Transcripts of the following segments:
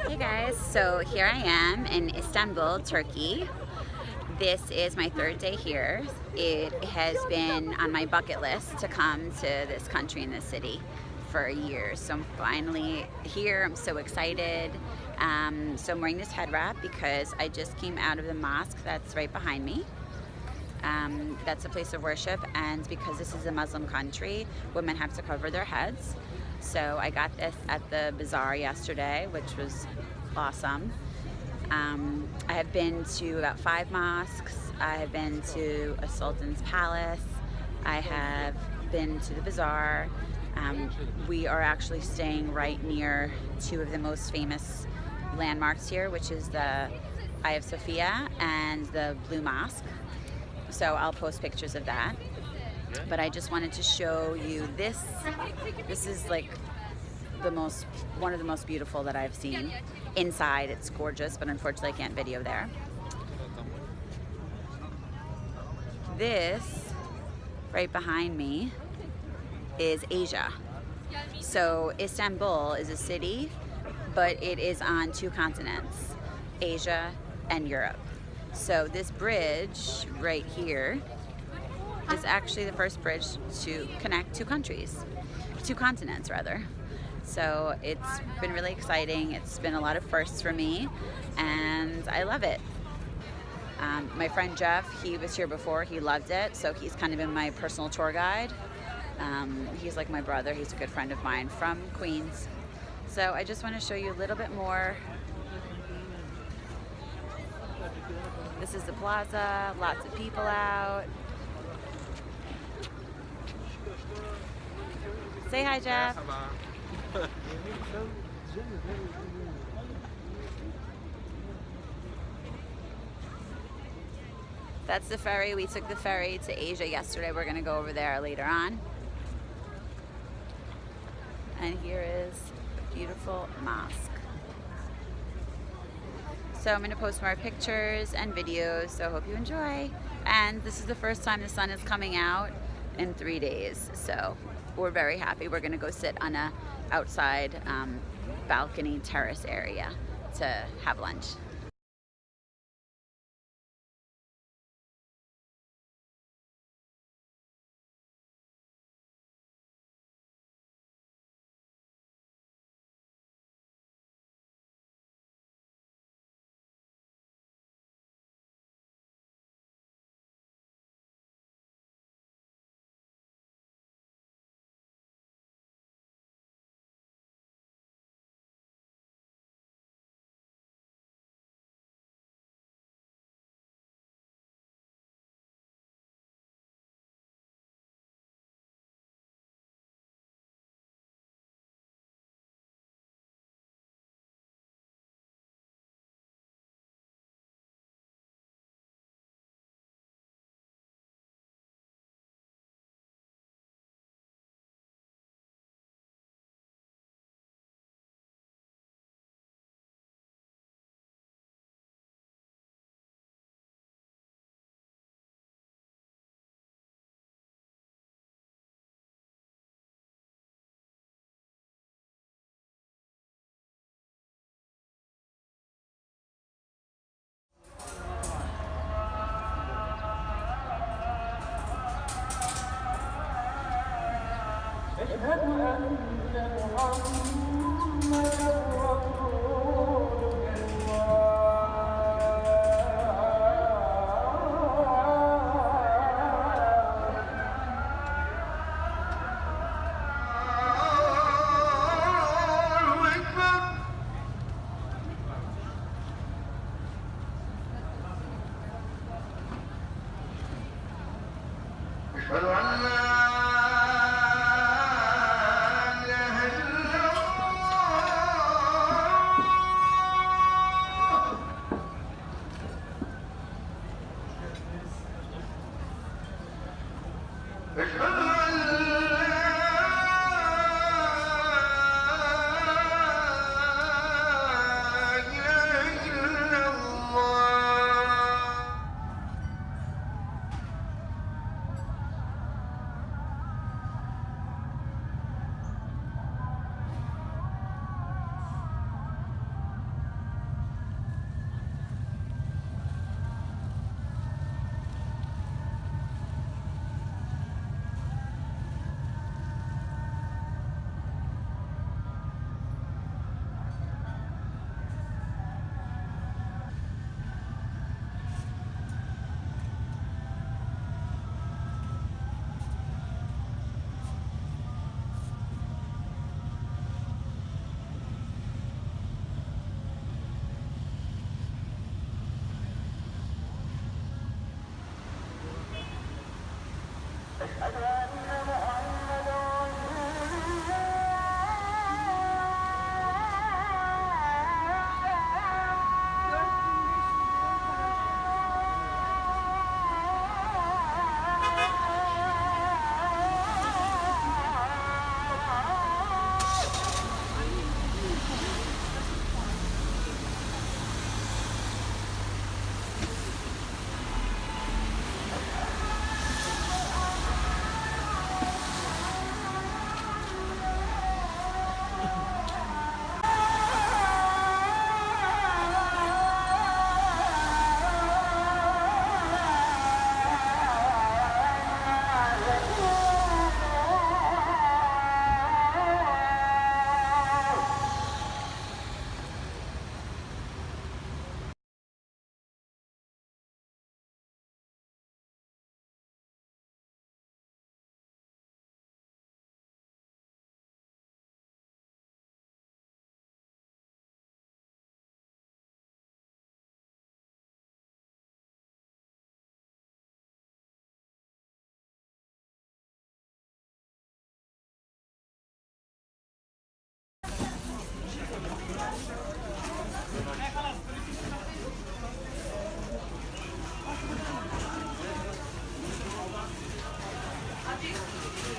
Hey guys, so here I am in Istanbul, Turkey. This is my third day here. It has been on my bucket list to come to this country and this city for years. So I'm finally here. I'm so excited. So I'm wearing this head wrap because I just came out of the mosque that's right behind me. That's a place of worship, and because this is a Muslim country, women have to cover their heads. So I got this at the bazaar yesterday, which was awesome. I have been to about 5 mosques. I have been to a sultan's palace. I have been to the bazaar. We are actually staying right near 2 of the most famous landmarks here, which is the Hagia Sophia and the Blue Mosque. So I'll post pictures of that. But I just wanted to show you this. This is like one of the most beautiful that I've seen. Inside, it's gorgeous, but unfortunately I can't video there. This right behind me is Asia. So Istanbul is a city, but it is on 2 continents, Asia and Europe. So this bridge right here is actually the first bridge to connect 2 continents rather. So it's been really exciting. It's been a lot of firsts for me, and I love it. My friend Jeff, he was here before, he loved it, so he's kind of been my personal tour guide. He's like my brother, he's a good friend of mine from Queens. So I just want to show you a little bit more This is the plaza, lots of people out. Say hi, Jeff. That's the ferry. We took the ferry to Asia yesterday. We're gonna go over there later on. And here is a beautiful mosque. So I'm gonna post more pictures and videos, so I hope you enjoy. And this is the first time the sun is coming out in 3 days, so we're very happy. We're gonna go sit on a outside balcony terrace area to have lunch.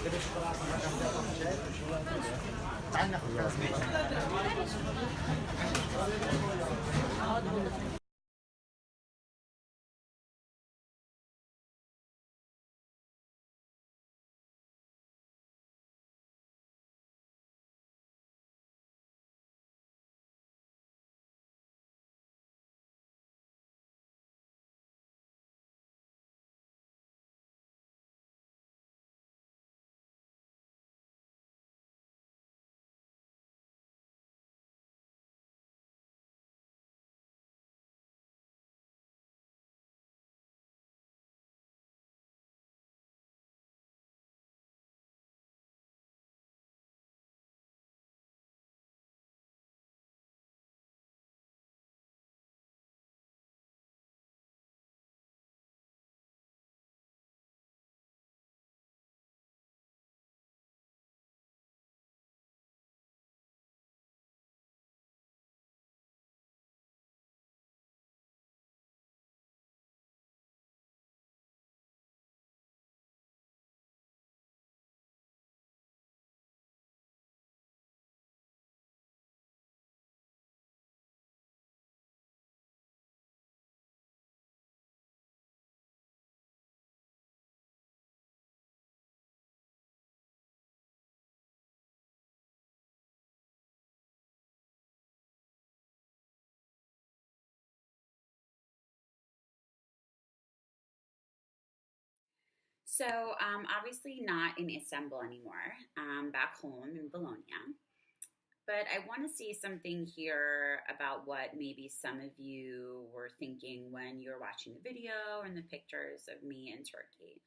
تبي شوكولاته ما كان تعطيك شيء شوكولاته تعال ناخذ So, obviously not in Istanbul anymore, back home in Bologna. But I want to say something here about what maybe some of you were thinking when you were watching the video and the pictures of me in Turkey.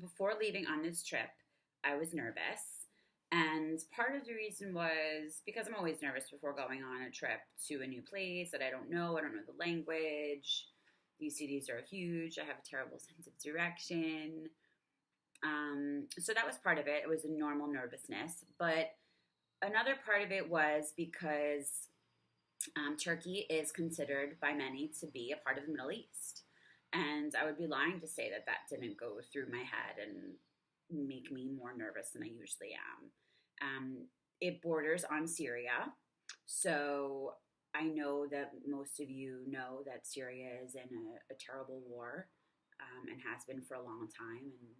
Before leaving on this trip, I was nervous. And part of the reason was because I'm always nervous before going on a trip to a new place that I don't know the language. These cities are huge. I have a terrible sense of direction. So that was part of it. It was a normal nervousness. But another part of it was because Turkey is considered by many to be a part of the Middle East. And I would be lying to say that that didn't go through my head and make me more nervous than I usually am. It borders on Syria. So I know that most of you know that Syria is in a terrible war and has been for a long time. And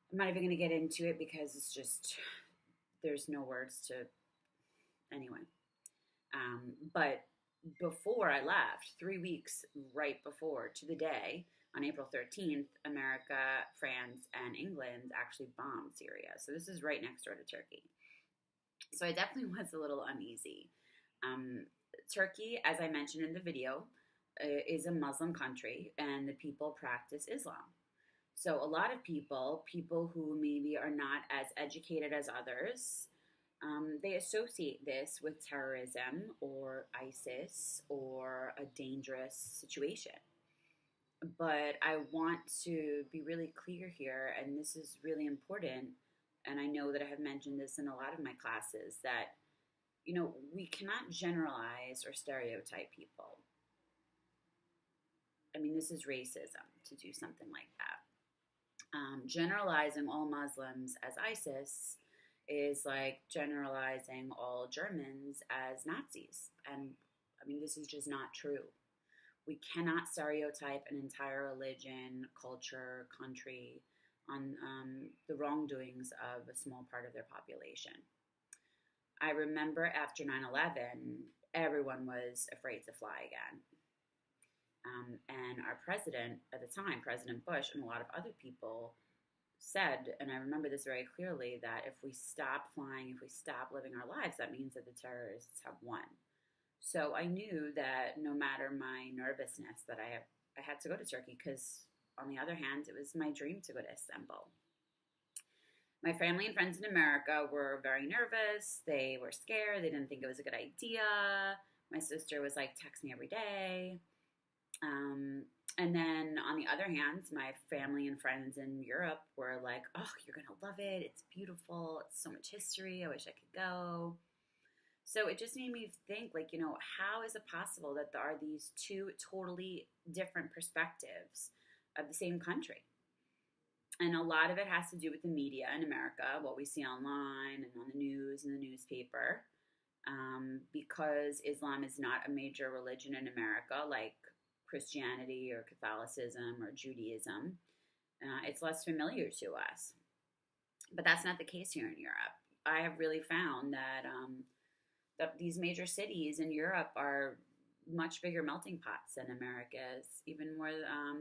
I'm not even going to get into it because it's just, there's no words to, anyway. But before I left, 3 weeks right before to the day, on April 13th, America, France, and England actually bombed Syria. So this is right next door to Turkey. So I definitely was a little uneasy. Turkey, as I mentioned in the video, is a Muslim country and the people practice Islam. So a lot of people who maybe are not as educated as others, they associate this with terrorism or ISIS or a dangerous situation. But I want to be really clear here, and this is really important, and I know that I have mentioned this in a lot of my classes, that, we cannot generalize or stereotype people. I mean, this is racism to do something like that. Generalizing all Muslims as ISIS is like generalizing all Germans as Nazis. And I mean, this is just not true. We cannot stereotype an entire religion, culture, country on the wrongdoings of a small part of their population. I remember after 9/11, everyone was afraid to fly again. And our president at the time, President Bush, and a lot of other people said, and I remember this very clearly, that if we stop flying, if we stop living our lives, that means that the terrorists have won. So I knew that no matter my nervousness, that I had to go to Turkey because, on the other hand, it was my dream to go to Istanbul. My family and friends in America were very nervous. They were scared. They didn't think it was a good idea. My sister was like, text me every day. And then on the other hand, my family and friends in Europe were like, oh, you're going to love it. It's beautiful. It's so much history. I wish I could go. So it just made me think, like, how is it possible that there are these two totally different perspectives of the same country? And a lot of it has to do with the media in America, what we see online and on the news and the newspaper. Because Islam is not a major religion in America like Christianity or Catholicism or Judaism, it's less familiar to us. But that's not the case here in Europe. I have really found that these major cities in Europe are much bigger melting pots than America is, even more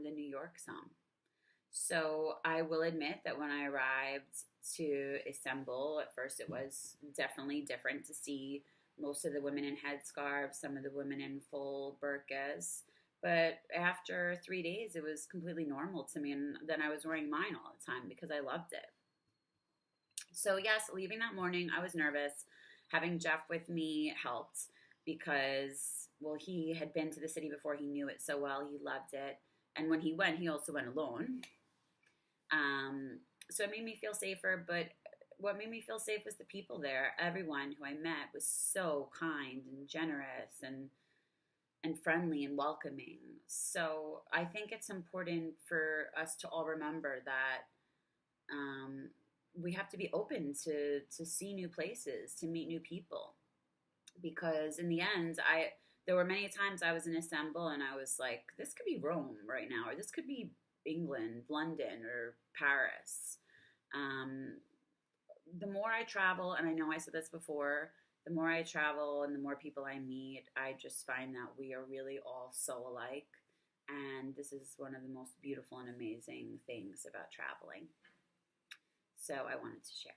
than New York some. So I will admit that when I arrived to Istanbul, at first it was definitely different to see most of the women in headscarves, some of the women in full burqas. But after 3 days, it was completely normal to me. And then I was wearing mine all the time because I loved it. So, yes, leaving that morning, I was nervous. Having Jeff with me helped because, well, he had been to the city before. He knew it so well. He loved it. And when he went, he also went alone. So it made me feel safer, but what made me feel safe was the people there. Everyone who I met was so kind and generous and friendly and welcoming. So I think it's important for us to all remember that we have to be open to see new places, to meet new people. Because in the end, there were many times I was in Istanbul and I was like, this could be Rome right now, or this could be England, London, or Paris. The more I travel, and I know I said this before, the more I travel and the more people I meet, I just find that we are really all so alike. And this is one of the most beautiful and amazing things about traveling. So I wanted to share.